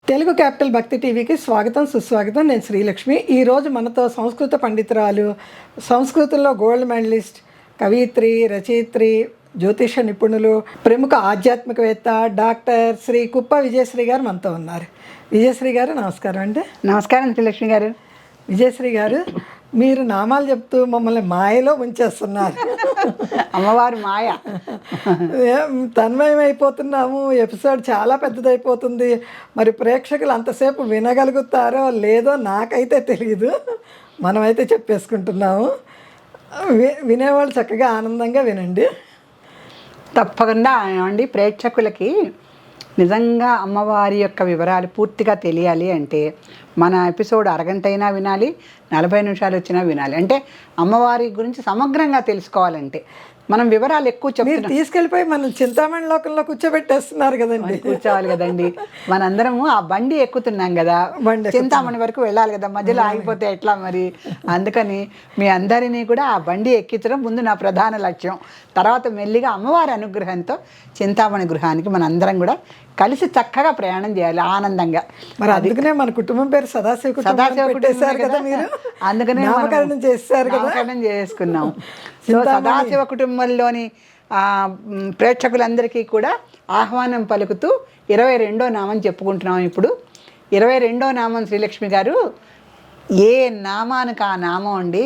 Telugu capital భక్తి టీవీకి స్వాగతం సుస్వాగతం. నేను శ్రీలక్ష్మి. ఈరోజు మనతో సంస్కృత పండితురాలు, సంస్కృతంలో గోల్డ్ మెడలిస్ట్, కవయిత్రి, రచయిత్రి, జ్యోతిష నిపుణులు, ప్రముఖ ఆధ్యాత్మికవేత్త డాక్టర్ శ్రీ కుప్ప విజయశ్రీ గారు మనతో ఉన్నారు. విజయశ్రీ గారు నమస్కారం అండి. నమస్కారం శ్రీలక్ష్మి గారు. విజయశ్రీ గారు, మీరు నామాలు చెప్తూ మమ్మల్ని మాయలో ఉంచేస్తున్నారు. అమ్మవారు మాయ. తన్మయం అయిపోతున్నాము. ఎపిసోడ్ చాలా పెద్దదైపోతుంది. మరి ప్రేక్షకులు అంతసేపు వినగలుగుతారో లేదో నాకైతే తెలియదు. మనమైతే చెప్పేసుకుంటున్నాము. వినేవాళ్ళు చక్కగా ఆనందంగా వినండి. తప్పకుండా ఏమండి, ప్రేక్షకులకి నిజంగా అమ్మవారి యొక్క వివరాలు పూర్తిగా తెలియాలి అంటే మన ఎపిసోడ్ అరగంట అయినా వినాలి, 40 నిమిషాలు వచ్చినా వినాలి. అంటే అమ్మవారి గురించి సమగ్రంగా తెలుసుకోవాలంటే మనం వివరాలు ఎక్కువ చెప్తున్నాం. తీసుకెళ్ళిపోయి మనం చింతామణి లోకంలో కూర్చోబెట్టేస్తున్నారు కదండి. కూర్చోవాలి కదండి. మనందరము ఆ బండి ఎక్కుతున్నాం కదా, చింతామణి వరకు వెళ్ళాలి కదా, మధ్యలో ఆగిపోతే ఎట్లా మరి. అందుకని మీ అందరినీ కూడా ఆ బండి ఎక్కించడం ముందు నా ప్రధాన లక్ష్యం. తర్వాత మెల్లిగా అమ్మవారి అనుగ్రహంతో చింతామణి గృహానికి మనందరం కూడా కలిసి చక్కగా ప్రయాణం చేయాలి ఆనందంగా. మరి అందుకనే మన కుటుంబం పేరు సదాశివ పెట్టేశారు కదా మీరు. అందుకనే నామకరణం చేశారు కదా, నామకరణం చేసుకున్నాం. సో సదాశివ కుటుంబంలోని ప్రేక్షకులందరికీ కూడా ఆహ్వానం పలుకుతూ 22వ నామం చెప్పుకుంటున్నాం. ఇప్పుడు 22వ నామం శ్రీలక్ష్మి గారు, ఏ నామానికి ఆ నామం అండి.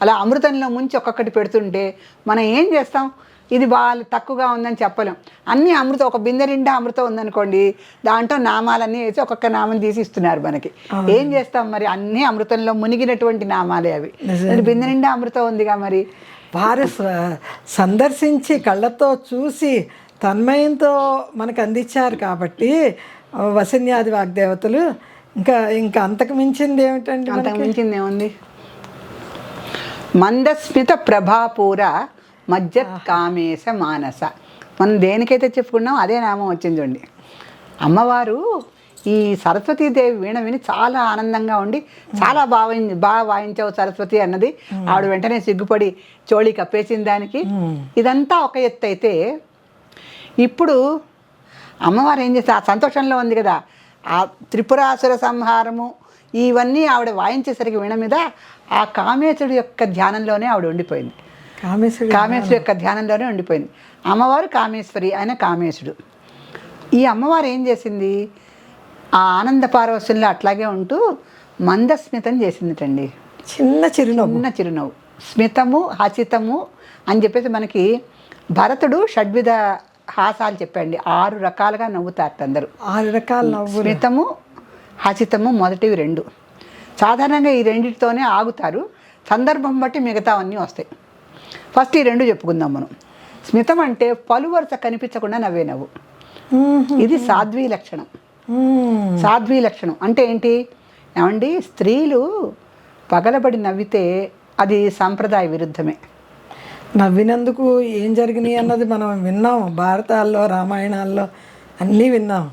అలా అమృతంలో ముంచి ఒక్కొక్కటి పెడుతుంటే మనం ఏం చేస్తాం, ఇది బాగా తక్కువగా ఉందని చెప్పలేం. అన్నీ అమృతం, ఒక బిందె నిండా అమృతం ఉందనుకోండి, దాంట్లో నామాలన్నీ వేసి ఒక్కొక్క నామం తీసి ఇస్తున్నారు మనకి. ఏం చేస్తాం మరి, అన్నీ అమృతంలో మునిగినటువంటి నామాలే అవి. బిందె నిండా అమృతం ఉందిగా మరి. వారు సందర్శించి కళ్ళతో చూసి తన్మయంతో మనకు అందించారు కాబట్టి వసన్యాది వాగ్దేవతలు. ఇంకా అంతకు మించింది ఏమిటండి? అంతకు మించింది ఏముంది? మందస్మిత ప్రభాపూర మజ్జత్ కామేశ మానస. మనం దేనికైతే చెప్పుకున్నాం అదే నామం వచ్చింది చూడండి. అమ్మవారు ఈ సరస్వతీదేవి వీణ విని చాలా ఆనందంగా ఉండి, చాలా బాగా వాయించావు సరస్వతి అన్నది. ఆవిడ వెంటనే సిగ్గుపడి చోళీ కప్పేసిన దానికి. ఇదంతా ఒక ఎత్తు అయితే, ఇప్పుడు అమ్మవారు ఏం చేస్తే ఆ సంతోషంలో ఉంది కదా, ఆ త్రిపురాసుర సంహారము ఇవన్నీ ఆవిడ వాయించేసరికి వీణ మీద ఆ కామేశుడి యొక్క ధ్యానంలోనే ఆవిడ ఉండిపోయింది. కామేశ్వరి యొక్క ధ్యానంలోనే ఉండిపోయింది. అమ్మవారు కామేశ్వరి, ఆయన కామేశుడు. ఈ అమ్మవారు ఏం చేసింది, ఆ ఆనంద పారవశ్యంలో అట్లాగే ఉంటూ మందస్మితం చేసిందిటండి. చిన్న చిరునవ్వు. స్మితము హసితము అని చెప్పేసి మనకి భరతుడు షడ్విధ హాసాలు చెప్పండి. 6 రకాలుగా నవ్వుతారు అందరూ. 6 రకాల నవ్వు. స్మితము హసితము మొదటివి 2. సాధారణంగా ఈ రెండిటితోనే ఆగుతారు. సందర్భం బట్టి మిగతావన్నీ వస్తాయి. ఫస్ట్ ఈ 2 చెప్పుకుందాం మనం. స్మితం అంటే పలువరుస కనిపించకుండా నవ్వే నవ్వు. ఇది సాధ్వీ లక్షణం. సాధ్వీ లక్షణం అంటే ఏంటి ఏమండి, స్త్రీలు పగలబడి నవ్వితే అది సాంప్రదాయ విరుద్ధమే. నవ్వినందుకు ఏం జరిగినాయి అన్నది మనం విన్నాం, భారతాల్లో రామాయణాల్లో అన్నీ విన్నాం.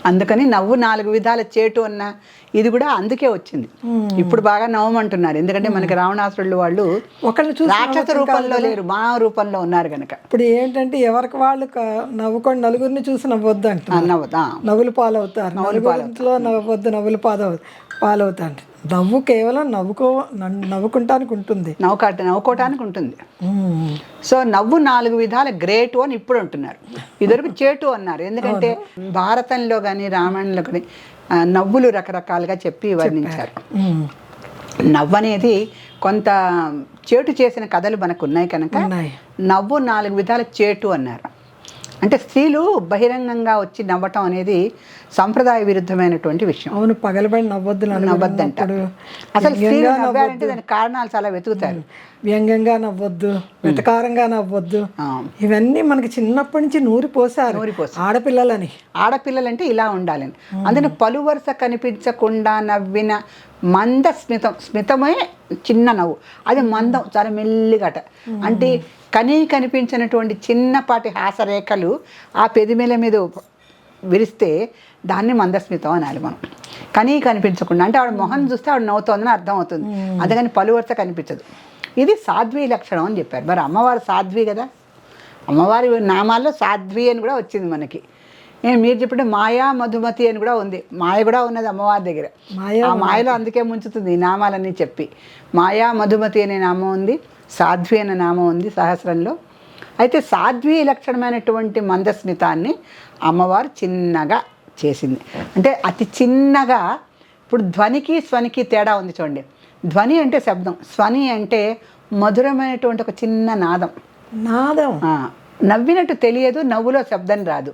అందుకని నవ్వు 4 విధాల చేటు అన్న ఇది కూడా అందుకే వచ్చింది. ఇప్పుడు బాగా నవ్వమంటున్నారు, ఎందుకంటే మనకి రావణాసురులు వాళ్ళు ఒకళ్ళు చూసి రాక్షస రూపంలో లేరు, మానవ రూపంలో ఉన్నారు కనుక. ఇప్పుడు ఏంటంటే ఎవరికి వాళ్ళు నవ్వుకొని నలుగురిని చూసి నవ్వొద్దు అంటారు. నవ్వులు పాలవుతారు. నలుగురిలో నవ్వొద్దు, నవ్వులు పాలవుతారు. నవ్వు కేవలం నవ్వుకుంటానికి ఉంటుంది, నవ్వుకోవటానికి ఉంటుంది. సో నవ్వు 4 విధాల గ్రేటు అని ఇప్పుడు అంటున్నారు. ఇదివరకు చేటు అన్నారు. ఎందుకంటే భారతంలో కానీ రామాయణంలో కానీ నవ్వులు రకరకాలుగా చెప్పి వర్ణించారు. నవ్వు అనేది కొంత చేటు చేసిన కథలు మనకు ఉన్నాయి కనుక నవ్వు 4 విధాల చేటు అన్నారు. అంటే స్త్రీలు బహిరంగంగా వచ్చి నవ్వటం అనేది సంప్రదాయ విరుద్ధమైనటువంటి విషయం. అవును, పగలబడి నవ్వొద్దంటారు. అసలు స్త్రీలు నవ్వారంటే దానికి కారణాలు చాలా వెతుకుతారు. వ్యంగ్యంగా నవ్వొద్దు, వెటకారంగా నవ్వొద్దు, ఇవన్నీ మనకి చిన్నప్పటి నుంచి నూరిపోసారు ఆడపిల్లలంటే ఇలా ఉండాలని. అందుకని పలువరుస కనిపించకుండా నవ్విన మంద స్మితమే చిన్న నవ్వు, అది మందం చాలా మెల్లిగట. అంటే కనిపించినటువంటి చిన్నపాటి హాసరేఖలు ఆ పెదిమెల మీద విరిస్తే దాన్ని మందస్మితం అనాలి మనం. కనిపించకుండా అంటే ఆవిడ మొహం చూస్తే ఆవిడ నవ్వుతోందని అర్థం అవుతుంది. అందుకని పలువరుస కనిపించదు. ఇది సాధ్వీ లక్షణం అని చెప్పారు. మరి అమ్మవారు సాధ్వి కదా, అమ్మవారి నామాల్లో సాధ్వి అని కూడా వచ్చింది మనకి. మీరు చెప్పిన మాయా మధుమతి అని కూడా ఉంది, మాయ కూడా ఉన్నది అమ్మవారి దగ్గర. ఆ మాయలో అందుకే ముంచుతుంది ఈ నామాలన్నీ చెప్పి. మాయా మధుమతి అనే నామం ఉంది, సాధ్వి అనే నామం ఉంది సహస్రంలో. అయితే సాధ్వి లక్షణమైనటువంటి మందస్మితాన్ని అమ్మవారు చిన్నగా చేసింది. అంటే అతి చిన్నగా. ఇప్పుడు ధ్వనికి స్వనికి తేడా ఉంది చూడండి. ధ్వని అంటే శబ్దం, స్వని అంటే మధురమైనటువంటి ఒక చిన్న నాదం. నవ్వినట్టు తెలియదు, నవ్వులో శబ్దం రాదు.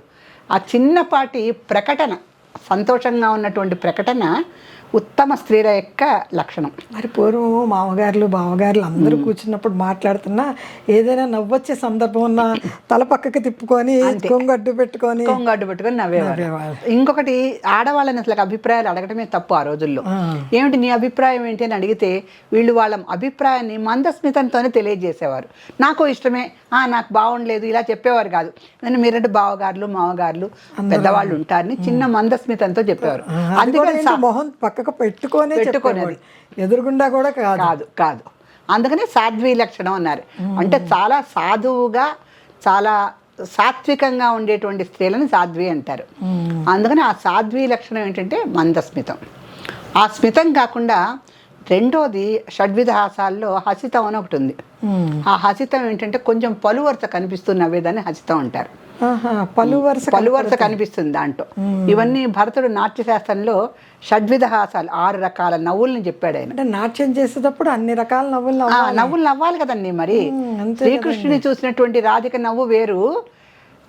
ఆ చిన్నపాటి ప్రకటన, సంతోషంగా ఉన్నటువంటి ప్రకటన ఉత్తమ స్త్రీల యొక్క లక్షణం. మరి పూర్వం మామగారులు బావగారులు అందరూ కూర్చున్నప్పుడు మాట్లాడుతున్నా ఏదైనా నవ్వొచ్చే సందర్భం ఉన్న తల పక్కకి తిప్పుకొని కొంగడ్డు పెట్టుకొని నవ్వేవారు. ఇంకొకటి, ఆడవాళ్ళని అసలు అభిప్రాయాలు అడగటమే తప్పు ఆ రోజుల్లో. ఏమిటి నీ అభిప్రాయం ఏంటి అని అడిగితే వీళ్ళు వాళ్ళ అభిప్రాయాన్ని మందస్మితంతోనే తెలియజేసేవారు. నాకు ఇష్టమే, నాకు బాగుండలేదు ఇలా చెప్పేవారు కాదు. నేను మీరంటే బావగారులు మామగారులు పెద్దవాళ్ళు ఉంటారని చిన్న మందస్మితంతో చెప్పేవారు. అందుకని మొహం పక్కకు పెట్టుకొని ఎదురుగుండా కూడా కాదు. అందుకనే సాధ్వీ లక్షణం అన్నారు. అంటే చాలా సాధువుగా, చాలా సాత్వికంగా ఉండేటువంటి స్త్రీలను సాధ్వి అంటారు. అందుకని ఆ సాధ్వీ లక్షణం ఏంటంటే మందస్మితం. ఆ స్మితం కాకుండా రెండోది షడ్విధ హాసాల్లో హసితం అని ఒకటి ఉంది. ఆ హసితం ఏంటంటే కొంచెం పలువరుస కనిపిస్తున్న నవ్వేదాన్ని హసితం అంటారు. పలువరుస కనిపిస్తుంది దాంట్లో. ఇవన్నీ భరతుడు నాట్యశాస్త్రంలో షడ్విధ హాసాలు 6 రకాల నవ్వుల్ని చెప్పాడు ఆయన. అంటే నాట్యం చేసేటప్పుడు అన్ని రకాల నవ్వులు నవ్వాలి కదండి. మరి శ్రీకృష్ణుని చూసినటువంటి రాధిక నవ్వు వేరు,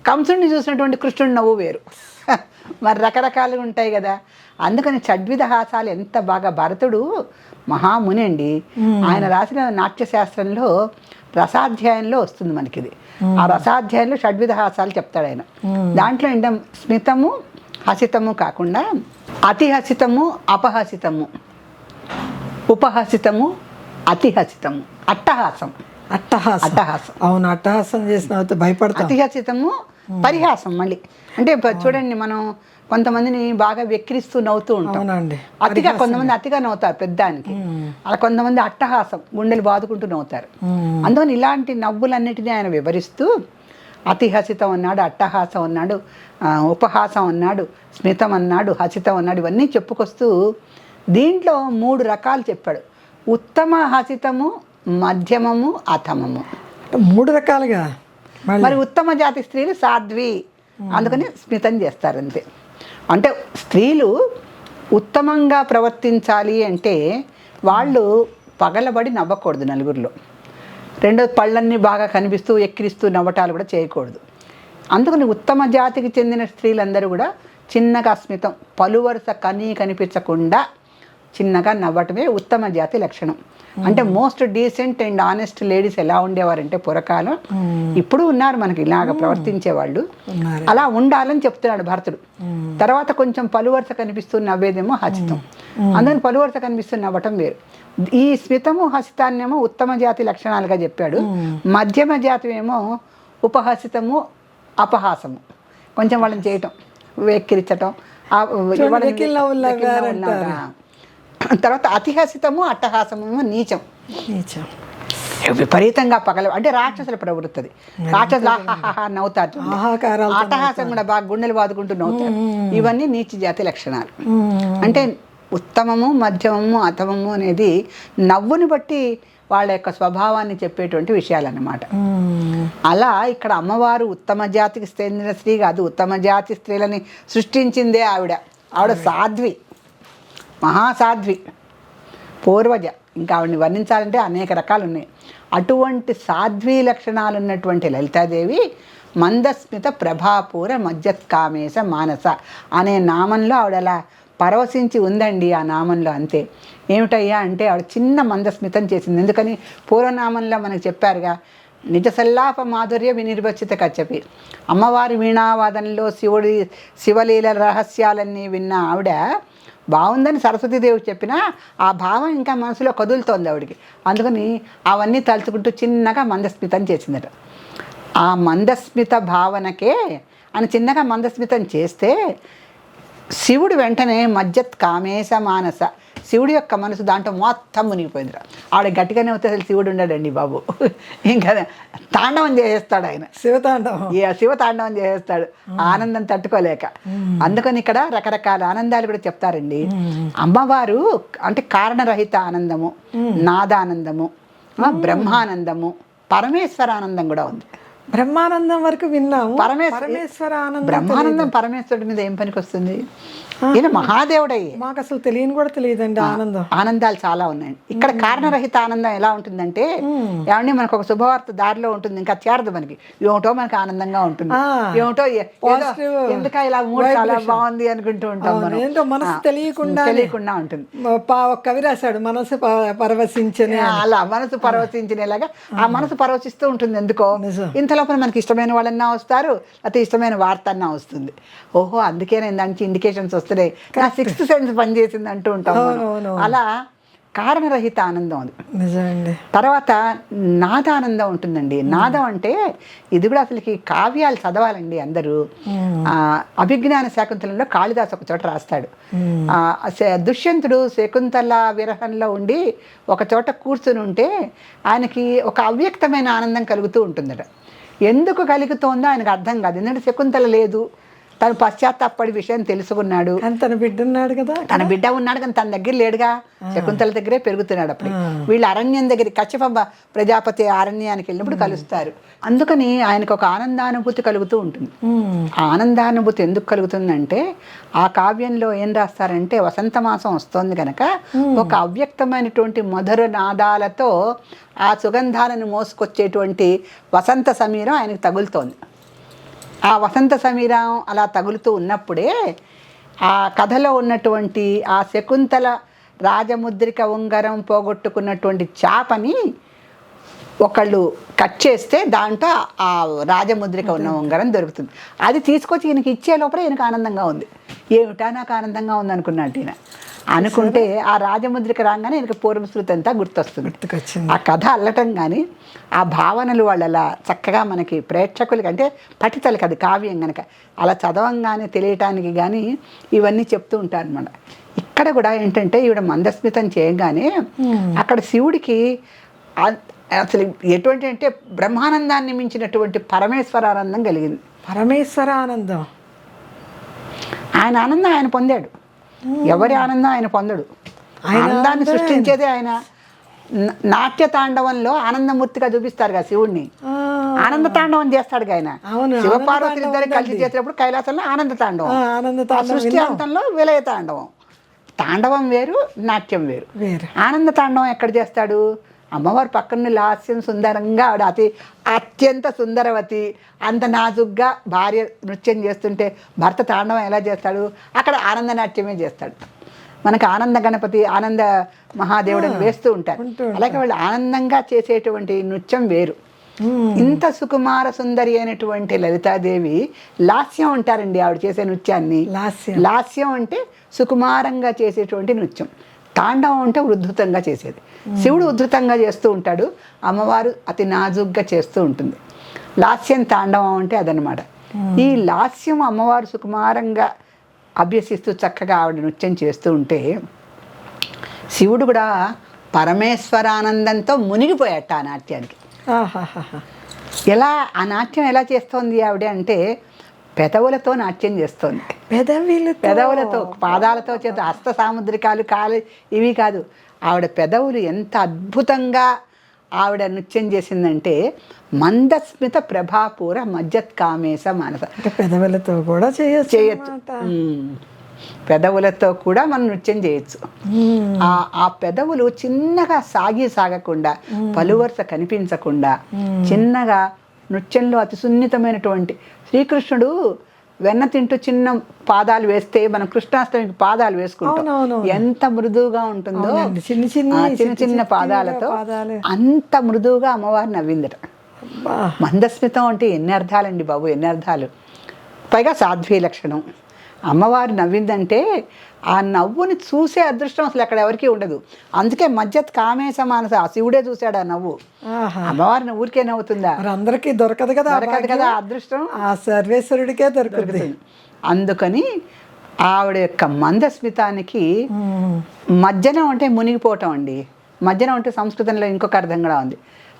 కంసుడిని చూసినటువంటి కృష్ణుడి నవ్వు వేరు. మరి రకరకాలుగా ఉంటాయి కదా. అందుకని షడ్విధ హాసాలు ఎంత బాగా, భరతుడు మహాముని అండి. ఆయన రాసిన నాట్యశాస్త్రంలో రసాధ్యాయంలో వస్తుంది మనకిది. ఆ రసాధ్యాయంలో షడ్విధ హాసాలు చెప్తాడు ఆయన. దాంట్లో ఏంటంటే స్మితము హసితము కాకుండా అతిహసితము, అపహసితము, ఉపహసితము, అతిహసితము, అట్టహాసం. అవును, అట్టహాసం చేసిన భయపడతాం. అతిహసితము పరిహాసం. మళ్ళీ అంటే చూడండి, మనం కొంతమందిని బాగా వెక్కిరిస్తూ నవ్వుతూ ఉంటాం. అతిగా కొంతమంది అతిగా నవ్వుతారు పెద్దానికి. అలా కొంతమంది అట్టహాసం, గుండెలు బాదుకుంటూ నవ్వుతారు. అందుకని ఇలాంటి నవ్వులన్నిటినీ ఆయన వివరిస్తూ అతిహసితం అన్నాడు, అట్టహాసం అన్నాడు, ఉపహాసం అన్నాడు, స్మితం అన్నాడు, హసితం అన్నాడు. ఇవన్నీ చెప్పుకొస్తూ దీంట్లో 3 రకాలు చెప్పాడు. ఉత్తమ హసితము, మధ్యమము, అథమము. 3 రకాలుగా. మరి ఉత్తమ జాతి స్త్రీలు సాధ్వి, అందుకని స్మితం చేస్తారు అంతే. అంటే స్త్రీలు ఉత్తమంగా ప్రవర్తించాలి అంటే వాళ్ళు పగలబడి నవ్వకూడదు నలుగురిలో. రెండోది, పళ్ళన్నీ బాగా కనిపిస్తూ ఎక్కిరిస్తూ నవ్వటాలు కూడా చేయకూడదు. అందుకని ఉత్తమ జాతికి చెందిన స్త్రీలందరూ కూడా చిన్నగా స్మితం, పలువరుస కనిపించకుండా చిన్నగా నవ్వటమే ఉత్తమ జాతి లక్షణం. అంటే most decent and honest ladies ఎలా ఉండేవారంటే పురకాలం, ఇప్పుడు ఉన్నారు మనకి ఇలాగ ప్రవర్తించే వాళ్ళు. అలా ఉండాలని చెప్తున్నాడు భరతుడు. తర్వాత కొంచెం పలువరుస కనిపిస్తూ నవ్వేదేమో హసితం. అందుకని పలువరుస కనిపిస్తూ నవ్వటం వేరు. ఈ స్మితము హసితాన్నేమో ఉత్తమ జాతి లక్షణాలుగా చెప్పాడు. మధ్యమ జాతి ఏమో ఉపహసితము, అపహాసము, కొంచెం వాళ్ళని చేయటం, వెక్కిరించటం. తర్వాత అతిహసితము, అట్టహాసము నీచం. విపరీతంగా అంటే రాక్షసుల ప్రవృత్తి. రాక్షసులు నవ్వుతారు, అట్టహాసం కూడా బాగా గుండెలు బాదుకుంటూ నవ్వుతారు. ఇవన్నీ నీచ జాతి లక్షణాలు. అంటే ఉత్తమము, మధ్యమము, అధమము అనేది నవ్వుని బట్టి వాళ్ళ యొక్క స్వభావాన్ని చెప్పేటువంటి విషయాలన్నమాట. అలా ఇక్కడ అమ్మవారు ఉత్తమ జాతికి చెందిన స్త్రీ కాదు, ఉత్తమ జాతి స్త్రీలని సృష్టించిందే ఆవిడ సాధ్వి, మహాసాధ్వి, పూర్వజ. ఇంకా ఆవిడని వర్ణించాలంటే అనేక రకాలు ఉన్నాయి. అటువంటి సాధ్వీ లక్షణాలు ఉన్నటువంటి లలితాదేవి మందస్మిత ప్రభాపూర మజ్జత్కామేశ మానస అనే నామంలో ఆవిడ అలా పరవశించి ఉందండి. ఆ నామంలో అంతే. ఏమిటయ్యా అంటే ఆవిడ చిన్న మందస్మితం చేసింది. ఎందుకని పూర్వనామంలో మనకు చెప్పారుగా, నిజ సల్లాప మాధుర్య వినిర్వచిత కచ్చపి. అమ్మవారి వీణావాదనలో శివలీల రహస్యాలన్నీ విన్న ఆవిడ బాగుందని సరస్వతీదేవికి చెప్పినా ఆ భావం ఇంకా మనసులో కదులుతోంది ఆవిడికి. అందుకని అవన్నీ తలుచుకుంటూ చిన్నగా మందస్మితం చేసిందట. ఆ మందస్మిత భావనకే అని చిన్నగా మందస్మితం చేస్తే శివుడు వెంటనే మజ్జత్ కామేశ మానస, శివుడి యొక్క మనసు దాంట్లో మొత్తం మునిగిపోయిందిరా. ఆవిడ గట్టిగానే అవుతే అసలు శివుడు ఉన్నాడండి బాబు, ఇంకా తాండవం చేసేస్తాడు ఆయన, శివతాండవం చేసేస్తాడు ఆనందం తట్టుకోలేక. అందుకని ఇక్కడ రకరకాల ఆనందాలు కూడా చెప్తారండి. అమ్మవారు అంటే కారణరహిత ఆనందము, నాదానందము, బ్రహ్మానందము, పరమేశ్వరానందం కూడా ఉంది. బ్రహ్మానందం వరకు విన్నాము, పరమేశ్వర ఆనందం, బ్రహ్మానందం పరమేశ్వరుడి మీద ఏం పనికి వస్తుంది? ఈయన మహాదేవుడయ్యే. మాకు అసలు తెలియని కూడా తెలియదండి ఆనందం. ఆనందాలు చాలా ఉన్నాయండి. ఇక్కడ కారణరహిత ఆనందం ఎలా ఉంటుందంటే, ఏమంటే మనకు ఒక శుభవార్త దారిలో ఉంటుంది, ఇంకా చేరదు మనకి, ఏమిటో మనకి ఆనందంగా ఉంటుంది, ఏమిటో ఎందుక ఇలా మూడు చాలా బాగుంది అనుకుంటూ ఉంటాం మనం, ఏంటో మనసు తెలియకుండా ఉంటుంది. కవి రాశాడు, మనసు పరవశించని, అలా మనసు పరవశించినలాగా ఆ మనసు పరవశిస్తూ ఉంటుంది. ఎందుకో ఇంత లోపల మనకి ఇష్టమైన వాళ్ళన్నా వస్తారు, లేకపోతే ఇష్టమైన వార్త అన్నా వస్తుంది. ఓహో అందుకే నేను దానికి ఇండికేషన్స్ వస్తున్నాయి, నా సిక్స్త్ సెన్స్ పనిచేసింది అంటూ ఉంటాం. అలా కారణరహిత ఆనందం అది. నిజమండి. తర్వాత నాదానందం ఉంటుందండి. నాదం అంటే ఇది కూడా అసలుకి కావ్యాలు చదవాలండి అందరూ. అభిజ్ఞాన శాకుంతలంలో కాళిదాసు ఒక చోట రాస్తాడు, దుష్యంతుడు శకుంతల విరహంలో ఉండి ఒక చోట కూర్చుని ఉంటే ఆయనకి ఒక అవ్యక్తమైన ఆనందం కలుగుతూ ఉంటుందట. ఎందుకు కలుగుతోందో ఆయనకు అర్థం కాదు. ఎందుకంటే శకుంతల లేదు, తను పశ్చాత్తాపడి విషయం తెలుసుకున్నాడు, తన బిడ్డ ఉన్నాడు కదా, తన బిడ్డ ఉన్నాడు కానీ తన దగ్గర లేడుగా, శకుంతల దగ్గరే పెరుగుతున్నాడు. అప్పుడు వీళ్ళు అరణ్యం దగ్గర కశ్యప ప్రజాపతి అరణ్యానికి వెళ్ళినప్పుడు కలుస్తారు. అందుకని ఆయనకు ఒక ఆనందానుభూతి కలుగుతూ ఉంటుంది. ఆ ఆనందానుభూతి ఎందుకు కలుగుతుందంటే, ఆ కావ్యంలో ఏం రాస్తారంటే, వసంత మాసం వస్తోంది కనుక ఒక అవ్యక్తమైనటువంటి మధుర నాదాలతో ఆ సుగంధాలను మోసుకొచ్చేటువంటి వసంత సమీరం ఆయనకు తగులుతోంది. ఆ వసంత సమీరం అలా తగులుతూ ఉన్నప్పుడే ఆ కథలో ఉన్నటువంటి ఆ శకుంతల రాజముద్రిక ఉంగరం పోగొట్టుకున్నటువంటి చాపని ఒకళ్ళు కట్ చేస్తే దాంట్లో ఆ రాజముద్రిక ఉన్న ఉంగరం దొరుకుతుంది. అది తీసుకొచ్చి ఈయనకి ఇచ్చే లోపల ఈయనకు ఆనందంగా ఉంది. ఏమిటా నాకు ఆనందంగా ఉంది అనుకున్నట్టు ఈయన అనుకుంటే, ఆ రాజముద్రిక రాగానే ఈయనకి పూర్వశృతి అంతా గుర్తొస్తుంది. ఆ కథ అల్లటం కానీ ఆ భావనలు వాళ్ళు అలా చక్కగా మనకి ప్రేక్షకులకి, అంటే పఠితలకి అది కావ్యం కనుక అలా చదవంగానే తెలియటానికి కానీ ఇవన్నీ చెప్తూ ఉంటారు అన్నమాట. ఇక్కడ కూడా ఏంటంటే ఈవిడ మందస్మితం చేయగానే అక్కడ శివుడికి అసలు ఎటువంటి అంటే బ్రహ్మానందాన్ని మించినటువంటి పరమేశ్వరానందం కలిగింది. పరమేశ్వర ఆనందం, ఆయన ఆనందం ఆయన పొందాడు. ఎవరి ఆనందం ఆయన పొందడు. ఆనందాన్ని సృష్టించేదే ఆయన. నాట్య తాండవంలో ఆనందమూర్తిగా చూపిస్తారు కదా శివుడిని, ఆనంద తాండవం చేస్తాడు ఆయన. శివపార్వతులు ఇద్దరు కలిసి చేసేటప్పుడు కైలాసంలో ఆనంద తాండవం, సృష్టి అంతంలో విలయ తాండవం. తాండవం వేరు, నాట్యం వేరు. ఆనంద తాండవం ఎక్కడ చేస్తాడు? అమ్మవారు పక్కన లాస్యం సుందరంగా, ఆవిడ అత్యంత సుందరవతి, అంత నాజుగ్గా భార్య నృత్యం చేస్తుంటే భర్త తాండవం ఎలా చేస్తాడు? అక్కడ ఆనంద నాట్యమే చేస్తాడు. మనకు ఆనంద గణపతి, ఆనంద మహాదేవుడిని వేస్తూ ఉంటారు. అలాగే వాళ్ళు ఆనందంగా చేసేటువంటి నృత్యం వేరు. ఇంత సుకుమార సుందరి అయినటువంటి లలితాదేవి లాస్యం అంటారండి ఆవిడ చేసే నృత్యాన్ని. లాస్యం అంటే సుకుమారంగా చేసేటువంటి నృత్యం, తాండవం అంటే ఉద్ధృతంగా చేసేది. శివుడు ఉద్ధృతంగా చేస్తూ ఉంటాడు, అమ్మవారు అతి నాజుగ్గా చేస్తూ ఉంటుంది. లాస్యం తాండవం అంటే అదనమాట. ఈ లాస్యం అమ్మవారు సుకుమారంగా అభ్యసిస్తూ చక్కగా ఆవిడ నృత్యం చేస్తూ ఉంటే శివుడు కూడా పరమేశ్వరానందంతో మునిగిపోయాట ఆ నాట్యానికి. ఎలా ఆ నాట్యం ఎలా చేస్తోంది ఆవిడ అంటే, పెదవులతో నాట్యం చేస్తోంది. పెదవులతో, పాదాలతో చేత హస్త సాముద్రికాలు కాలు ఇవి కాదు, ఆవిడ పెదవులు ఎంత అద్భుతంగా ఆవిడ నృత్యం చేసిందంటే, మందస్మిత ప్రభాపూర మజ్జత్కామేశ మానస. పెదవులతో కూడా చేయొచ్చు. పెదవులతో కూడా మనం నృత్యం చేయొచ్చు. ఆ పెదవులు చిన్నగా సాగకుండా, పలువరుస కనిపించకుండా చిన్నగా నృత్యంలో అతి సున్నితమైనటువంటి శ్రీకృష్ణుడు వెన్న తింటూ చిన్న పాదాలు వేస్తే మనం కృష్ణాష్టమికి పాదాలు వేసుకుంటాం, ఎంత మృదువుగా ఉంటుందో చిన్న చిన్న పాదాలతో అంత మృదువుగా అమ్మవారు నవ్విందట. మందస్మితం అంటే ఎన్ని అర్థాలండి బాబు, ఎన్ని అర్థాలు. పైగా సాధ్వీ లక్షణం. అమ్మవారు నవ్విందంటే ఆ నవ్వుని చూసే అదృష్టం అసలు అక్కడ ఎవరికీ ఉండదు. అందుకే మజ్జత్ కామేశ మానస, ఆ శివుడే చూశాడు ఆ నవ్వు. అమ్మవారిని ఊరికే నవ్వుతుందా? అందరికీ దొరకదు కదా, దొరకదు కదా అదృష్టం, ఆ సర్వేశ్వరుడికే దొరుకుతుంది. అందుకని ఆవిడ యొక్క మందస్మితానికి మజ్జనం అంటే మునిగిపోవటం అండి. మజ్జనం అంటే సంస్కృతంలో ఇంకొక అర్థం కూడా ఉంది,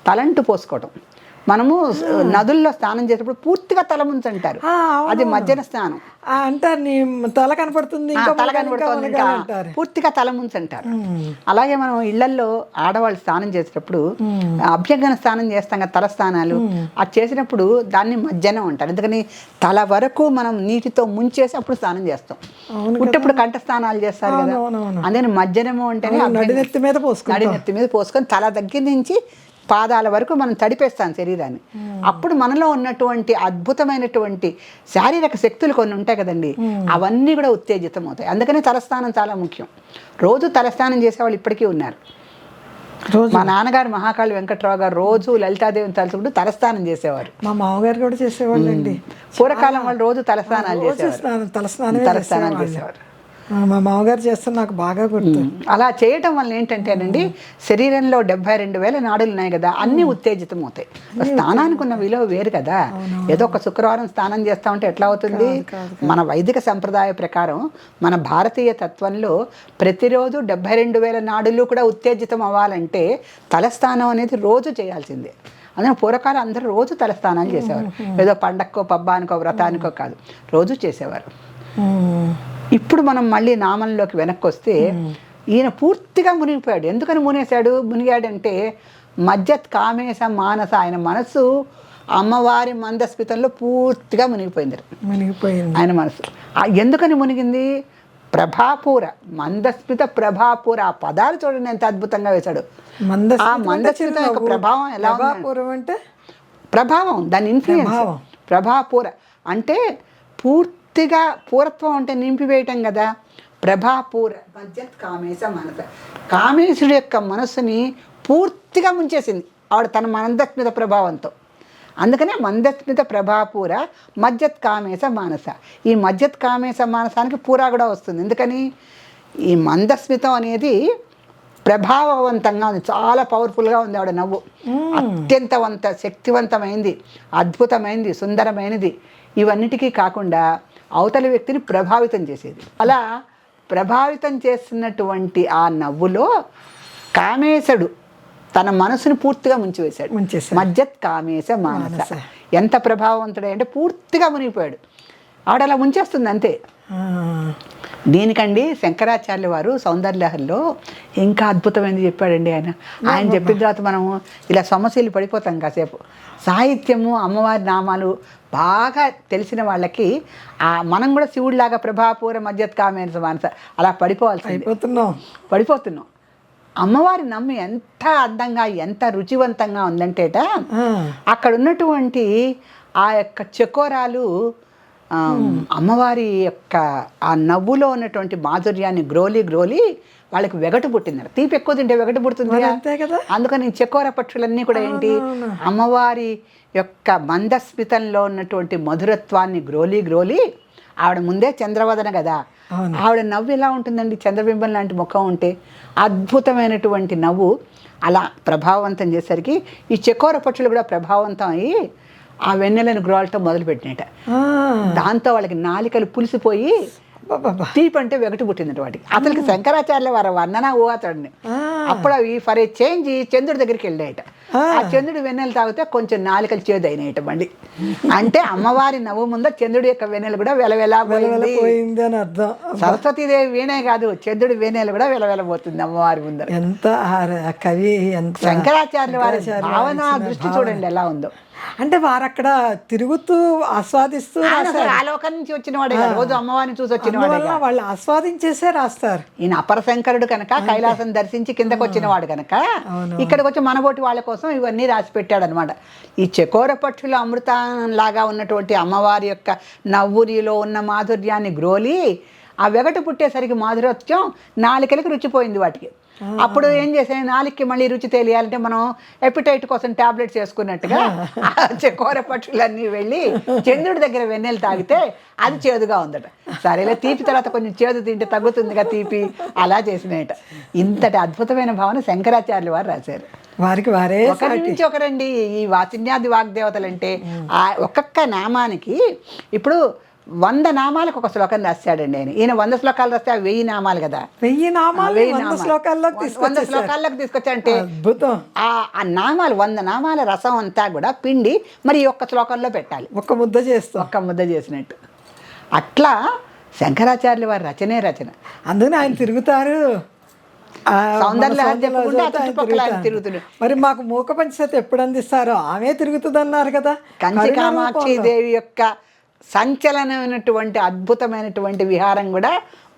తలంటు పోసుకోవటం. మనము నదుల్లో స్నానం చేసేటప్పుడు పూర్తిగా తల ముంచంటారు, అది మజ్జన స్నానం అంటారు. నీ తల కనపడుతుంది, తల కనపడుతుంది, ఇంకా పూర్తిగా తల ముంచంటారు. అలాగే మనం ఇళ్లల్లో ఆడవాళ్ళు స్నానం చేసేటప్పుడు అభ్యంగన స్నానం చేస్తాం కదా, తల స్నానాలు, అది చేసినప్పుడు దాన్ని మజ్జనం అంటారు. ఎందుకని తల వరకు మనం నీటితో ముంచేసి అప్పుడు స్నానం చేస్తాం. పుట్టప్పుడు కంఠ స్నానాలు చేస్తారు కదా, అందుకని మజ్జనము అంటేనే నడినెత్తి మీద పోసుకొని తల దగ్గర నుంచి పాదాల వరకు మనం తడిపేస్తాం శరీరాన్ని. అప్పుడు మనలో ఉన్నటువంటి అద్భుతమైనటువంటి శారీరక శక్తులు కొన్ని ఉంటాయి కదండి, అవన్నీ కూడా ఉత్తేజితం అవుతాయి. అందుకని తలస్నానం చాలా ముఖ్యం. రోజు తలస్నానం చేసేవాళ్ళు ఇప్పటికీ ఉన్నారు. మా నాన్నగారు మహాకాళి వెంకట్రావు గారు రోజు లలితాదేవిని తలుచుకుంటూ తలస్నానం చేసేవారు. మా మామగారు కూడా చేసేవాళ్ళు అండి. పూర్వకాలం వాళ్ళు రోజు తలస్నానాలు చేసేవారు, తలస్నానం చేసేవారు. మా మామగారు చేస్తే నాకు బాగా గుర్తు. అలా చేయటం వల్ల ఏంటంటేనండి, శరీరంలో 72,000 నాడులు ఉన్నాయి కదా, అన్నీ ఉత్తేజితం అవుతాయి. స్నానానికి ఉన్న విలువ వేరు కదా. ఏదో ఒక శుక్రవారం స్నానం చేస్తా ఉంటే ఎట్లా అవుతుంది? మన వైదిక సంప్రదాయ ప్రకారం, మన భారతీయ తత్వంలో ప్రతిరోజు 72,000 నాడులు కూడా ఉత్తేజితం అవ్వాలంటే తలస్నానం అనేది రోజు చేయాల్సిందే. అందుకని పూర్వకాలం అందరూ రోజు తలస్నానాలు చేసేవారు. ఏదో పండక్కో పబ్బానికో వ్రతానికో కాదు, రోజు చేసేవారు. ఇప్పుడు మనం మళ్ళీ నామంలోకి వెనక్కి వస్తే, ఈయన పూర్తిగా మునిగిపోయాడు. ఎందుకని మునిగాడంటే మజ్జత్ కామేశ మానస, ఆయన మనసు అమ్మవారి మందస్మితంలో పూర్తిగా మునిగిపోయింది ఆయన మనసు. ఎందుకని మునిగింది? ప్రభాపూర, మందస్మిత ప్రభాపూర. ఆ పదాలు చూడండి ఎంత అద్భుతంగా వేశాడు. ఆ మందస్మితం యొక్క ప్రభావం ఎలా అంటే ప్రభావం, దాని ఇన్ఫ్లుయెన్స్. ప్రభాపూర అంటే పూర్తిగా, పూరత్వం అంటే నింపివేయటం కదా. ప్రభాపూర మజ్జత్ కామేశ మనస, కామేశుడి యొక్క మనస్సుని పూర్తిగా ముంచేసింది ఆవిడ తన మందస్మిత ప్రభావంతో. అందుకనే మందస్మిత ప్రభాపూర మజ్జత్ కామేశ మానస. ఈ మజ్జత్ కామేశ మానసానికి పూరా కూడా వస్తుంది. ఎందుకని? ఈ మందస్మితం అనేది ప్రభావవంతంగా ఉంది, చాలా పవర్ఫుల్గా ఉంది ఆవిడ నవ్వు. అత్యంత శక్తివంతమైంది, అద్భుతమైంది, సుందరమైనది. ఇవన్నిటికీ కాకుండా అవతలి వ్యక్తిని ప్రభావితం చేసేది. అలా ప్రభావితం చేస్తున్నటువంటి ఆ నవ్వులో కామేశుడు తన మనసుని పూర్తిగా ముంచివేశాడు. మజ్జత్ కామేశ మానస. ఎంత ప్రభావవంతుడే అంటే పూర్తిగా మునిగిపోయాడు. ఆవిడ అలా ముంచేస్తుంది అంతే. దీనికండి శంకరాచార్యుల వారు సౌందర్యలహరిలో ఇంకా అద్భుతమైనది చెప్పాడండి. ఆయన చెప్పిన తర్వాత మనము ఇలా సమస్యలు పడిపోతాం కాసేపు. సాహిత్యము, అమ్మవారి నామాలు బాగా తెలిసిన వాళ్ళకి మనం కూడా శివుడిలాగా ప్రభాపూర మజ్జత్ కామేశ మానస అలా పడిపోతున్నాం. అమ్మవారి నమ్మి ఎంత అందంగా, ఎంత రుచివంతంగా ఉందంటేట, అక్కడ ఉన్నటువంటి ఆ యొక్క చకోరాలు అమ్మవారి యొక్క ఆ నవ్వులో ఉన్నటువంటి మాధుర్యాన్ని గ్రోలి వాళ్ళకి వెగటు పుట్టింది. తీపి ఎక్కువ తింటే వెగటు పుడుతుంది కదా. అందుకని చకోర పక్షులన్నీ కూడా ఏంటి, అమ్మవారి యొక్క మందస్మితంలో ఉన్నటువంటి మధురత్వాన్ని గ్రోలి ఆవిడ ముందే చంద్రవదన కదా, ఆవిడ నవ్వు ఎలా ఉంటుందండి, చంద్రబింబం లాంటి ముఖం ఉంటే అద్భుతమైనటువంటి నవ్వు. అలా ప్రభావవంతం చేసరికి ఈ చకోర పక్షులు కూడా ప్రభావవంతం అయ్యి ఆ వెన్నెలను గ్రోలటం మొదలుపెట్టినట. దాంతో వాళ్ళకి నాలికలు పులిసిపోయి తీపి అంటే వెగటు పుట్టిందట వాటికి. అతనికి శంకరాచార్యుల వారు వర్ణన ఊహతడిని. అప్పుడు అవి ఫర్ ఏ చేంజ్ చంద్రుడి దగ్గరికి వెళ్ళాయట. ఆ చంద్రుడి వెన్నెలు తాగితే కొంచెం నాలికలు చేదైనాయట మళ్ళీ. అంటే అమ్మవారి నవ్వు ముందు చంద్రుడి యొక్క వెన్నెలు కూడా వెలవెలా పోయింది అని అర్థం. సరస్వతీదేవి వీణే కాదు, చంద్రుడి వెన్నెలు కూడా వెలవెలబోతుంది అమ్మవారి ముందర. ఎంత కవి, శంకరాచార్యుల వారి భావన దృష్టి చూడండి ఎలా ఉందో. అంటే వారు అక్కడ తిరుగుతూ ఆస్వాదిస్తూ ఆలోకం నుంచి వచ్చిన వాడే, రోజు అమ్మవారిని చూసి వచ్చిన వాడే, వాళ్ళు ఆస్వాదించేసే రాస్తారు. ఈయన అపర శంకరుడు కనుక, కైలాసం దర్శించి కిందకు వచ్చిన వాడు కనుక ఇక్కడికి వచ్చి మనబోటి వాళ్ళ కోసం ఇవన్నీ రాసి పెట్టాడు అనమాట. ఈ చకోర పక్షుల అమృతం లాగా ఉన్నటువంటి అమ్మవారి యొక్క నవ్వురిలో ఉన్న మాధుర్యాన్ని గ్రోలి ఆ వెగటు పుట్టేసరికి మాధుర్యం నాలికలకి రుచిపోయింది వాటికి. అప్పుడు ఏం చేసాయి, నాలుగుకి మళ్ళీ రుచి తెలియాలంటే మనం ఎపిటైట్ కోసం టాబ్లెట్స్ వేసుకున్నట్టుగా చకోర పక్షులన్నీ వెళ్ళి చంద్రుడి దగ్గర వెన్నెలు తాగితే అది చేదుగా ఉందట. సరేలే తీపి తర్వాత కొంచెం చేదు తింటే తగ్గుతుందిగా తీపి, అలా చేసినట. ఇంతటి అద్భుతమైన భావన శంకరాచార్యులు వారు రాశారు. వారికి వారే ఒకరి నుంచి ఒకరండి. ఈ వాసిన్యాది వాగ్దేవతలు అంటే ఒక్కొక్క నామానికి ఇప్పుడు 100 నామాలకు ఒక శ్లోకం రాశాడండి ఆయన. ఈయన 100 శ్లోకాలు రాస్తే 1000 నామాలు కదా, 1000 నామాలు 100 శ్లోకాల్లోకి తీసుకొచ్చారంటే అద్భుతం. ఆ నామాలు 100 నామాల రసం అంతా కూడా పిండి మరి ఒక్క శ్లోకంలో పెట్టాలి, ఒక్క ముద్ద చేస్తాం, ఒక్క ముద్ద చేసినట్టు. అట్లా శంకరాచార్యుల వారి రచనే రచన. అందుకని ఆయన తిరుగుతారు, తిరుగుతున్నాడు. మరి మాకు మూక పంచశత ఎప్పుడు అందిస్తారో ఆమె తిరుగుతుంది అన్నారు కదా. కంచి కామాక్షి దేవి యొక్క సంచలనమైనటువంటి అద్భుతమైనటువంటి విహారం కూడా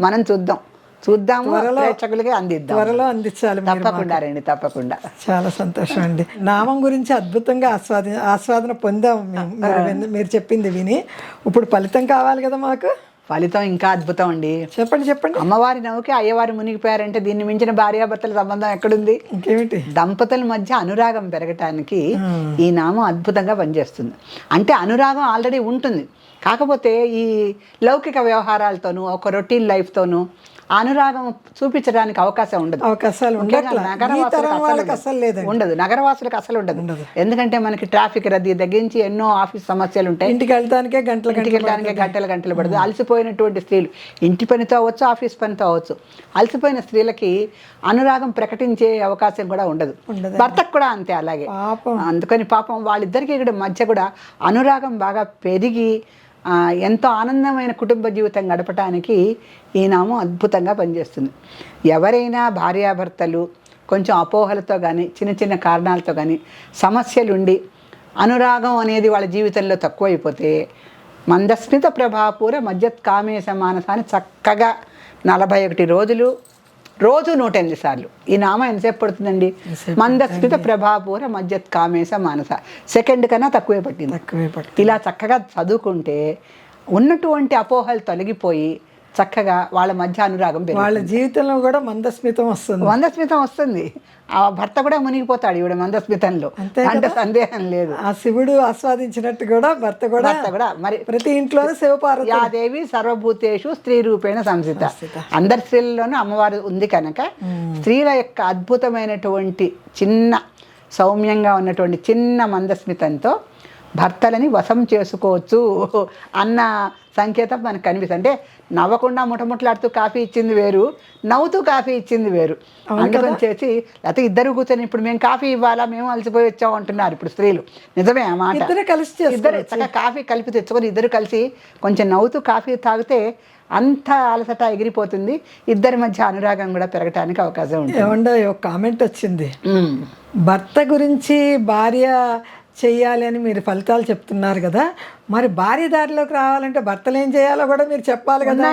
మనం చూద్దాము, ప్రేక్షకులకి అందిద్దాం, త్వరలో అందించాలి. తప్పకుండా రండి, తప్పకుండా. చాలా సంతోషం అండి. నామం గురించి అద్భుతంగా ఆస్వాదన పొందాం మీరు చెప్పింది విని. ఇప్పుడు ఫలితం కావాలి కదా మాకు. ఫలితం ఇంకా అద్భుతం అండి. చెప్పండి. అమ్మవారి నవ్వుకి అయ్యవారి మునిగిపోయారంటే దీన్ని మించిన భార్యాభర్తల సంబంధం ఎక్కడుంది? ఇంకేమిటి? దంపతుల మధ్య అనురాగం పెరగటానికి ఈ నామం అద్భుతంగా పనిచేస్తుంది. అంటే అనురాగం ఆల్రెడీ ఉంటుంది, కాకపోతే ఈ లౌకిక వ్యవహారాలతోనూ ఒక రొటీన్ లైఫ్తోనూ అనురాగం చూపించడానికి అవకాశం ఉండదు. నగరవాసులకు అసలు ఉండదు. ఎందుకంటే మనకి ట్రాఫిక్ రద్దీ తగ్గించి ఎన్నో ఆఫీస్ సమస్యలు ఉంటాయి. ఇంటికి వెళ్ళడానికే గంటలు పడుతుంది. అలసిపోయినటువంటి స్త్రీలు ఇంటి పనితో అవ్వచ్చు, ఆఫీస్ పనితో అవ్వచ్చు, అలసిపోయిన స్త్రీలకి అనురాగం ప్రకటించే అవకాశం కూడా ఉండదు. భర్తకు కూడా అంతే అలాగే. అందుకని పాపం వాళ్ళిద్దరికి ఇక్కడ మధ్య కూడా అనురాగం బాగా పెరిగి ఎంతో ఆనందమైన కుటుంబ జీవితం గడపడానికి ఈ నామం అద్భుతంగా పనిచేస్తుంది. ఎవరైనా భార్యాభర్తలు కొంచెం అపోహలతో కానీ చిన్న చిన్న కారణాలతో కానీ సమస్యలుండి అనురాగం అనేది వాళ్ళ జీవితంలో తక్కువైపోతే మందస్మిత ప్రభాపూర మధ్యత్ కామేశ మానసాన్ని చక్కగా 41 రోజులు, రోజు 108 సార్లు. ఈ నామం ఎంతసేపు పడుతుందండి? మందస్మిత ప్రభాపూర మధ్యత్ కామేశ మానస. సెకండ్ కన్నా తక్కువే పట్టింది. ఇలా చక్కగా చదువుకుంటే ఉన్నటువంటి అపోహలు తొలగిపోయి చక్కగా వాళ్ళ మధ్య అనురాగం పెరుగుతుంది. వాళ్ళ జీవితంలో కూడా మందస్మితం వస్తుంది. ఆ భర్త కూడా మునిగిపోతాడు ఈవిడ మందస్మితంలో, అంటే సందేహం లేదు. ఆ శివుడు ఆస్వాదించినట్టు కూడా భర్త కూడా మరి ప్రతి ఇంట్లోనే శివపార్వతి. యాదేవి సర్వభూతేషు స్త్రీ రూపేణ సంసిత. అందరి స్త్రీలలోనూ అమ్మవారు ఉంది కనుక స్త్రీల యొక్క అద్భుతమైనటువంటి చిన్న సౌమ్యంగా ఉన్నటువంటి చిన్న మందస్మితంతో భర్తలని వశం చేసుకోవచ్చు అన్న సంకేతం మనకు కనిపిస్తుంది. అంటే నవ్వకుండా ముఠముట్లాడుతూ కాఫీ ఇచ్చింది వేరు, నవ్వుతూ కాఫీ ఇచ్చింది వేరు. అందుకని చేసి లేకపోతే ఇద్దరు కూర్చొని ఇప్పుడు మేము కాఫీ ఇవ్వాలా, మేము అలసిపోయి వచ్చాము అంటున్నారు ఇప్పుడు స్త్రీలు. నిజమే ఆ మాట. ఇద్దరు చక్కగా కాఫీ కలిపి తెచ్చుకొని ఇద్దరు కలిసి కొంచెం నవ్వుతూ కాఫీ తాగితే అంత అలసట ఎగిరిపోతుంది. ఇద్దరి మధ్య అనురాగం కూడా పెరగటానికి అవకాశం ఉంటుంది. ఏమంటే ఒక కామెంట్ వచ్చింది, భర్త గురించి భార్య చెయ్యాలి అని మీరు ఫలితాలు చెప్తున్నారు కదా, మరి భార్య దారిలోకి రావాలంటే భర్తలు ఏం చేయాలో కూడా మీరు చెప్పాలి కదా.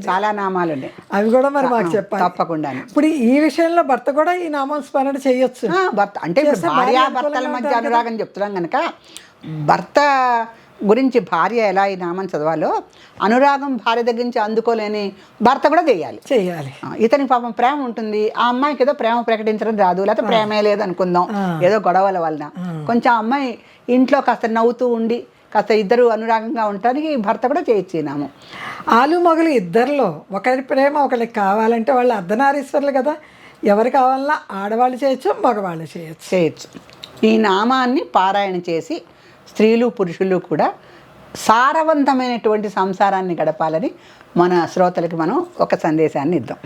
చాలా నామాలు ఉన్నాయి, అవి కూడా మరి మాకు చెప్పాలి తప్పకుండా. ఇప్పుడు ఈ విషయంలో భర్త కూడా ఈ నామం స్మరణ చేయొచ్చు. భర్త అంటే భార్యాభర్తల మధ్య అనురాగం చెప్తున్నాం కనుక భర్త గురించి భార్య ఎలా ఈ నామం చదవాలో అనురాగం భార్య దగ్గర నుంచి అందుకోలేని భర్త కూడా చేయాలి. ఇతనికి పాపం ప్రేమ ఉంటుంది, ఆ అమ్మాయికి ఏదో ప్రేమ ప్రకటించడం రాదు, లేకపోతే ప్రేమే లేదనుకుందాం, ఏదో గొడవల వలన కొంచెం అమ్మాయి ఇంట్లో కాస్త నవ్వుతూ ఉండి కాస్త ఇద్దరు అనురాగంగా ఉండటానికి భర్త కూడా చేయొచ్చు ఈ నామం. ఆలు మగలు ఇద్దరిలో ఒకరి ప్రేమ ఒకరికి కావాలంటే వాళ్ళు అర్ధనారీశ్వరులు కదా, ఎవరు కావాలన్నా ఆడవాళ్ళు చేయొచ్చు, మగవాళ్ళు చేయొచ్చు. ఈ నామాన్ని పారాయణ చేసి స్త్రీలు పురుషులు కూడా సారవంతమైనటువంటి సంసారాన్ని గడపాలని మన శ్రోతలకి మనం ఒక సందేశాన్ని ఇద్దాం.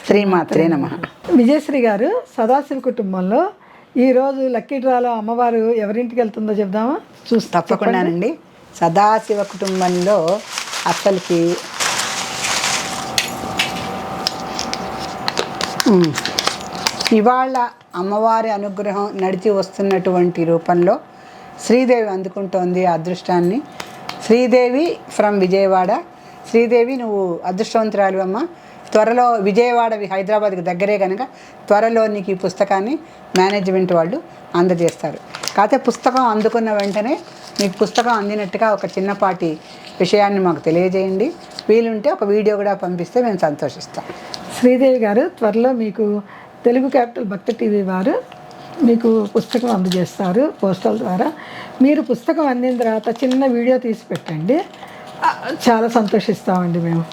శ్రీమాత్రే నమః. విజయశ్రీ గారు, సదాశివ కుటుంబంలో ఈరోజు లక్కీ డ్రాలో అమ్మవారు ఎవరింటికి వెళ్తుందో చెప్దామా? తప్పకుండానండి. సదాశివ కుటుంబంలో అసలుకి ఇవాళ అమ్మవారి అనుగ్రహం నడిచి వస్తున్నటువంటి రూపంలో శ్రీదేవి అందుకుంటోంది ఆ అదృష్టాన్ని. శ్రీదేవి ఫ్రమ్ విజయవాడ. శ్రీదేవి, నువ్వు అదృష్టవంతురాలు అమ్మ. త్వరలో విజయవాడ హైదరాబాద్కి దగ్గరే కనుక త్వరలో నీకు ఈ పుస్తకాన్ని మేనేజ్మెంట్ వాళ్ళు అందజేస్తారు. కాకపోతే పుస్తకం అందుకున్న వెంటనే మీకు పుస్తకం అందినట్టుగా ఒక చిన్నపాటి విషయాన్ని మాకు తెలియజేయండి. వీలుంటే ఒక వీడియో కూడా పంపిస్తే మేము సంతోషిస్తాం. శ్రీదేవి గారు, త్వరలో మీకు తెలుగు క్యాపిటల్ భక్తి టీవీ వారు మీకు పుస్తకం అందజేస్తారు పోస్టల్ ద్వారా. మీరు పుస్తకం అందిన తర్వాత చిన్న వీడియో తీసి పెట్టండి, చాలా సంతోషిస్తామండి మేము.